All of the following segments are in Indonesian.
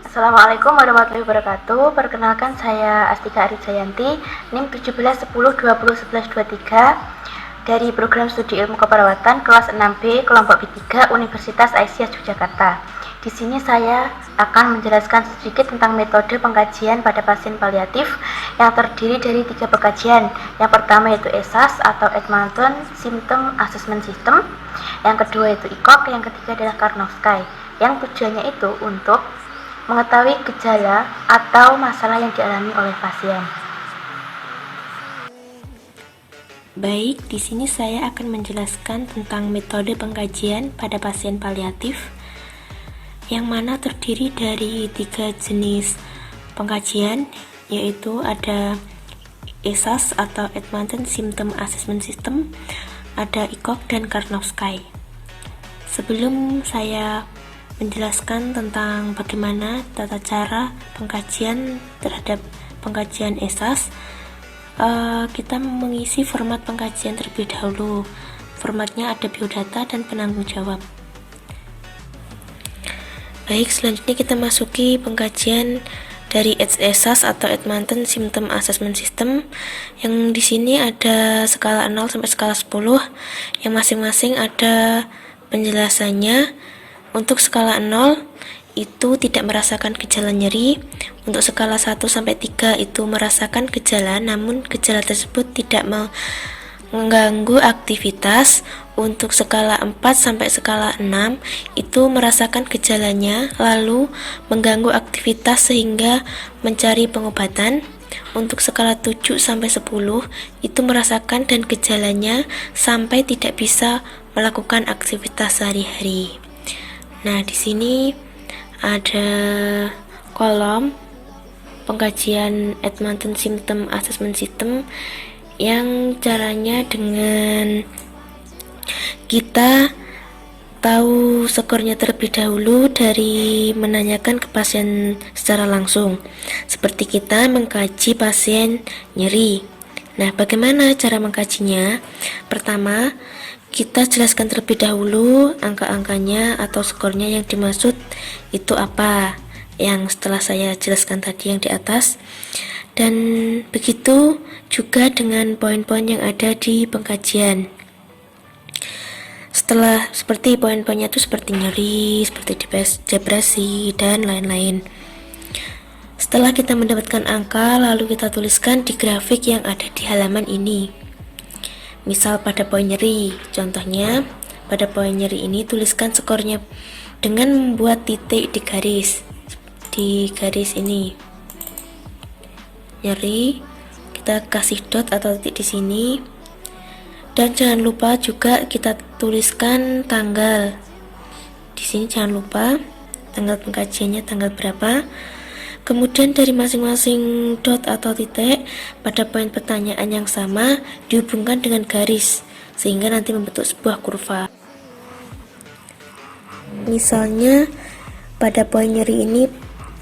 Assalamualaikum warahmatullahi wabarakatuh. Perkenalkan saya Astika Aritjayanti, NIM 1710201123 dari program studi ilmu keperawatan kelas 6B kelompok B3 Universitas Aisyah Yogyakarta. Di sini saya akan menjelaskan sedikit tentang metode pengkajian pada pasien paliatif yang terdiri dari 3 pengkajian. Yang pertama yaitu ESAS atau Edmonton Symptom Assessment System. Yang kedua yaitu ICOG, yang ketiga adalah Karnofsky. Yang tujuannya itu untuk mengetahui gejala atau masalah yang dialami oleh pasien. Baik, di sini saya akan menjelaskan tentang metode pengkajian pada pasien paliatif, yang mana terdiri dari 3 jenis pengkajian, yaitu ada ESAS atau Edmonton Symptom Assessment System, ada ICOG dan Karnofsky. Sebelum saya menjelaskan tentang bagaimana tata cara pengkajian terhadap pengkajian ESAS, kita mengisi format pengkajian terlebih dahulu. Formatnya ada biodata dan penanggung jawab. Baik, selanjutnya kita masuki pengkajian dari ESAS atau Edmonton Symptom Assessment System, yang di sini ada skala 0 sampai skala 10, yang masing-masing ada penjelasannya. Untuk skala 0 itu tidak merasakan gejala nyeri, untuk skala 1 sampai 3 itu merasakan gejala namun gejala tersebut tidak mengganggu aktivitas. Untuk skala 4 sampai skala 6 itu merasakan gejalanya lalu mengganggu aktivitas sehingga mencari pengobatan. Untuk skala 7 sampai 10 itu merasakan dan gejalanya sampai tidak bisa melakukan aktivitas sehari-hari. Nah, di sini ada kolom pengkajian Edmonton Symptom Assessment System yang caranya dengan kita tahu skornya terlebih dahulu dari menanyakan ke pasien secara langsung, seperti kita mengkaji pasien nyeri. Nah, bagaimana cara mengkajinya? Pertama, kita jelaskan terlebih dahulu angka-angkanya atau skornya yang dimaksud itu apa, yang setelah saya jelaskan tadi yang di atas. Dan begitu juga dengan poin-poin yang ada di pengkajian. Setelah seperti poin-poinnya itu seperti nyeri, seperti depresi, dan lain-lain. Setelah kita mendapatkan angka, lalu kita tuliskan di grafik yang ada di halaman ini. Misal pada poin nyeri, contohnya pada poin nyeri ini tuliskan skornya dengan membuat titik di garis ini. Nyeri, kita kasih dot atau titik di sini. Dan jangan lupa juga kita tuliskan tanggal. Di sini jangan lupa tanggal pengkajiannya tanggal berapa. Kemudian dari masing-masing dot atau titik pada poin pertanyaan yang sama dihubungkan dengan garis sehingga nanti membentuk sebuah kurva. Misalnya pada poin nyeri ini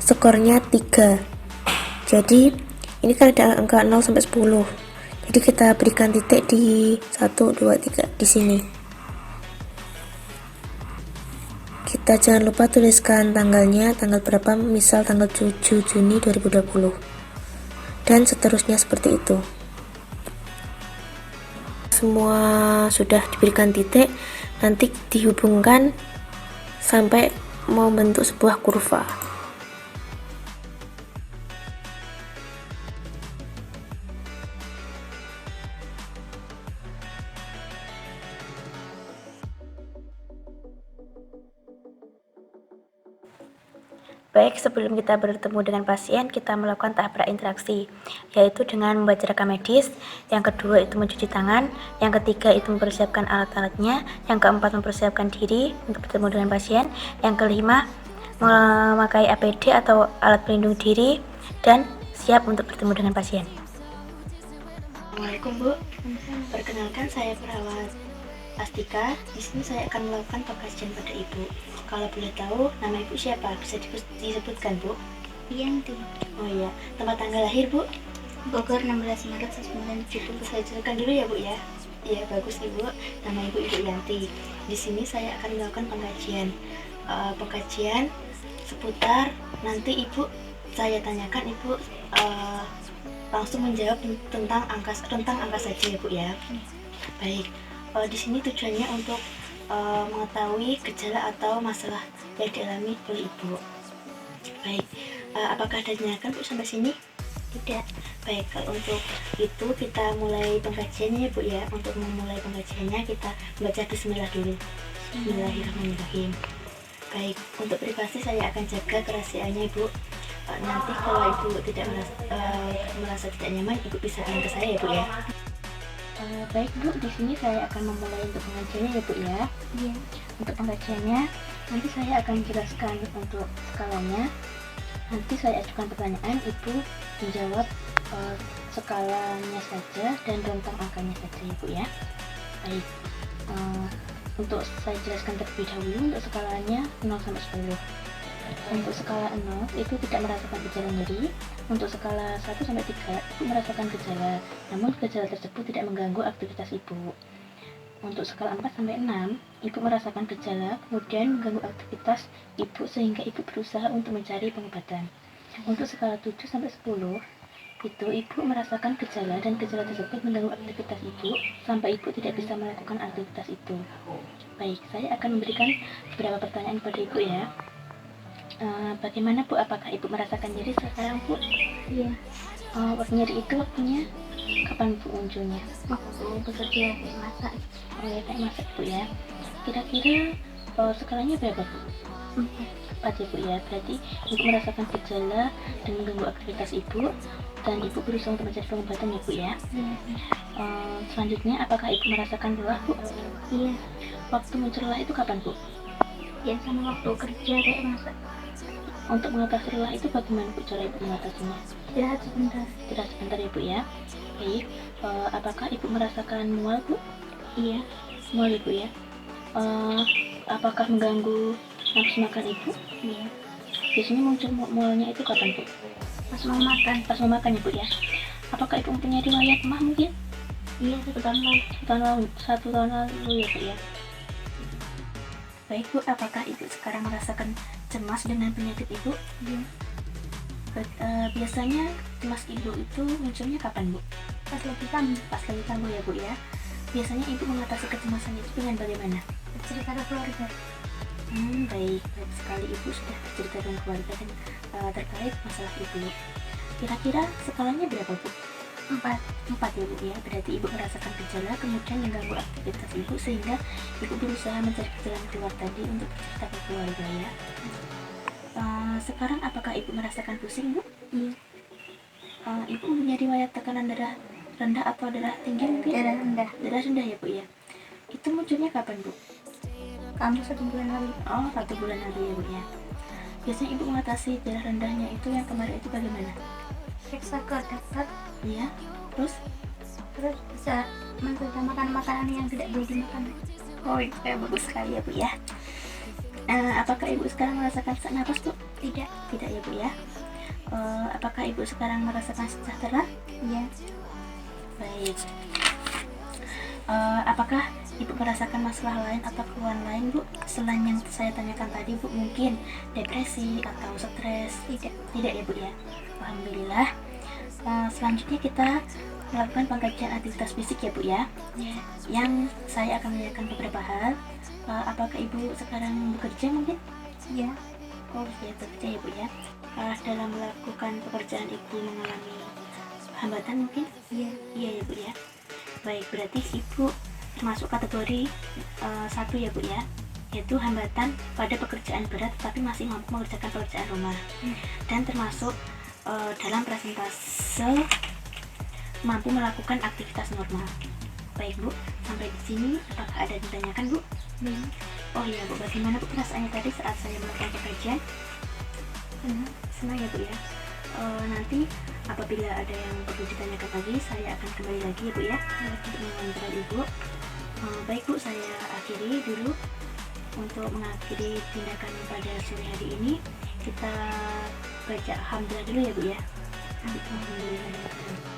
skornya 3. Jadi ini kan ada angka 0 sampai 10. Jadi kita berikan titik di 1, 2, 3 di sini. Kita jangan lupa tuliskan tanggalnya, tanggal berapa, misal tanggal 7 Juni 2020. Dan seterusnya seperti itu. Semua sudah diberikan titik, nanti dihubungkan sampai membentuk sebuah kurva. Baik, sebelum kita bertemu dengan pasien, kita melakukan tahap berinteraksi, yaitu dengan membaca rekam medis. Yang kedua itu mencuci tangan. Yang ketiga itu mempersiapkan alat-alatnya. Yang keempat mempersiapkan diri untuk bertemu dengan pasien. Yang kelima memakai APD atau alat pelindung diri dan siap untuk bertemu dengan pasien. Assalamualaikum Bu. Perkenalkan saya perawat Astika. Di sini saya akan melakukan pengkajian pada Ibu. Kalau boleh tahu, nama Ibu siapa? Bisa disebutkan, Bu? Yanti. Oh iya. Tempat tanggal lahir, Bu? Bogor 16 Maret 1970. Saya jelaskan dulu ya Bu ya. Ya bagus Ibu. Nama Ibu Yanti. Di sini saya akan melakukan pengkajian seputar nanti Ibu saya tanyakan Ibu langsung menjawab tentang angka saja ya Bu ya. Baik. Di sini tujuannya untuk mengetahui gejala atau masalah yang dialami oleh Ibu. Baik. Apakah ada ditanyakan Bu sampai sini? Tidak. Baik, kalau untuk itu kita mulai pengkajiannya Bu ya. Untuk memulai pengkajiannya kita baca bismillah dulu. Bismillahirrahmanirrahim. Baik, untuk privasi saya akan jaga kerahasiaannya Ibu. Nanti kalau Ibu tidak merasa tidak nyaman, Ibu bisa tanya ke saya ya Bu ya. Baik Bu, di sini saya akan memulai untuk pengajiannya ya Bu ya. Iya. Untuk pengajiannya nanti saya akan jelaskan untuk skalanya. Nanti saya ajukan pertanyaan, Ibu menjawab skalanya saja dan rentang angkanya saja ya Bu ya. Baik. Untuk saya jelaskan terlebih dahulu untuk skalanya 0 sampai 10. Untuk skala 0 itu tidak merasakan gejala nyeri. Untuk skala 1 sampai 3 Ibu merasakan gejala, namun gejala tersebut tidak mengganggu aktivitas Ibu. Untuk skala 4 sampai 6 Ibu merasakan gejala kemudian mengganggu aktivitas Ibu sehingga Ibu berusaha untuk mencari pengobatan. Untuk skala 7 sampai 10 itu Ibu merasakan gejala dan gejala tersebut mengganggu aktivitas Ibu sampai Ibu tidak bisa melakukan aktivitas itu. Baik, saya akan memberikan beberapa pertanyaan kepada Ibu ya. Bagaimana Bu, apakah Ibu merasakan nyeri sekarang Bu? Iya. Nyeri itu waktunya kapan Bu munculnya? Waktu bekerja kayak masak. Oh ya, kayak masak Bu ya. Kira-kira skalanya berapa Bu? 4 ya Bu ya. Berarti Ibu merasakan gejala dan mengganggu aktivitas Ibu dan Ibu berusaha untuk mencari pengobatan ya Bu ya. Selanjutnya apakah Ibu merasakan lelah Bu? Iya. Waktu muncul lelah itu kapan Bu? Ya sama waktu kerja kayak masak. Untuk mengatasi lelah itu bagaimana Bu cara Ibu mengatasinya? Istirahat sebentar ya Bu ya. Baik, apakah Ibu merasakan mual Bu? Iya, mual ya Bu ya. Apakah mengganggu nafsu makan Ibu? Iya. Biasanya muncul mualnya itu kapan Bu? Pas mau makan ya Bu ya. Apakah Ibu mempunyai riwayat mah mungkin? Iya, 1 tahun lalu ya Bu ya. Baik Bu, apakah Ibu sekarang merasakan cemas dengan penyakit Ibu? Iya. Biasanya cemas Ibu itu munculnya kapan Bu? Pas lagi kambuh ya Bu ya. Biasanya Ibu mengatasi kecemasan itu dengan bagaimana? Cerita ke keluarga. Baik sekali Ibu sudah bercerita dengan keluarga dan terkait masalah Ibu. Kira-kira skalanya berapa Bu? 4 ya Bu ya. Berarti Ibu merasakan gejala kemudian mengganggu aktivitas Ibu sehingga Ibu berusaha mencari jalan keluar tadi untuk bercerita ke keluarga ya. Sekarang apakah Ibu merasakan pusing Bu? Iya. Ibu mempunyai riwayat tekanan darah rendah atau darah tinggi mungkin? Darah rendah ya Bu ya. Itu munculnya kapan Bu? Kamu 1 bulan lalu. Oh, 1 bulan lalu ya Bu ya. Biasanya Ibu mengatasi darah rendahnya itu yang kemarin itu bagaimana? Periksa ke dokter. Iya. Terus bisa makan makanan yang tidak boleh dimakan. Oh, itu bagus sekali ya Bu ya. Apakah Ibu sekarang merasakan sesak napas Bu? Tidak ya Bu ya. Apakah Ibu sekarang merasakan sejahtera? Iya. Baik. Apakah Ibu merasakan masalah lain atau keluhan lain Bu selain yang saya tanyakan tadi Bu? Mungkin depresi atau stres? Tidak ya Bu ya. Alhamdulillah. Selanjutnya kita melakukan pengkajian aktivitas fisik ya Bu ya. Yang saya akan menanyakan beberapa hal. Apakah Ibu sekarang bekerja mungkin? Iya. Oh ya, bekerja ya Bu ya. Dalam melakukan pekerjaan Ibu mengalami hambatan mungkin? Iya ya Bu ya. Baik, berarti Ibu termasuk kategori 1 ya Bu ya, yaitu hambatan pada pekerjaan berat tapi masih mampu mengerjakan pekerjaan rumah, dan termasuk dalam persentase mampu melakukan aktivitas normal. Baik Bu, sampai di sini apakah ada yang ditanyakan Bu? Oh iya Bu, bagaimana Bu perasaannya tadi saat saya melakukan pengkajian? Senang ya Bu ya. Nanti apabila ada yang perlu ditanyakan lagi, saya akan kembali lagi ya Bu ya untuk mengontrol Ibu. Baik Bu, saya akhiri dulu. Untuk mengakhiri tindakan pada sore hari ini, kita baca alhamdulillah dulu ya Bu ya. Alhamdulillah.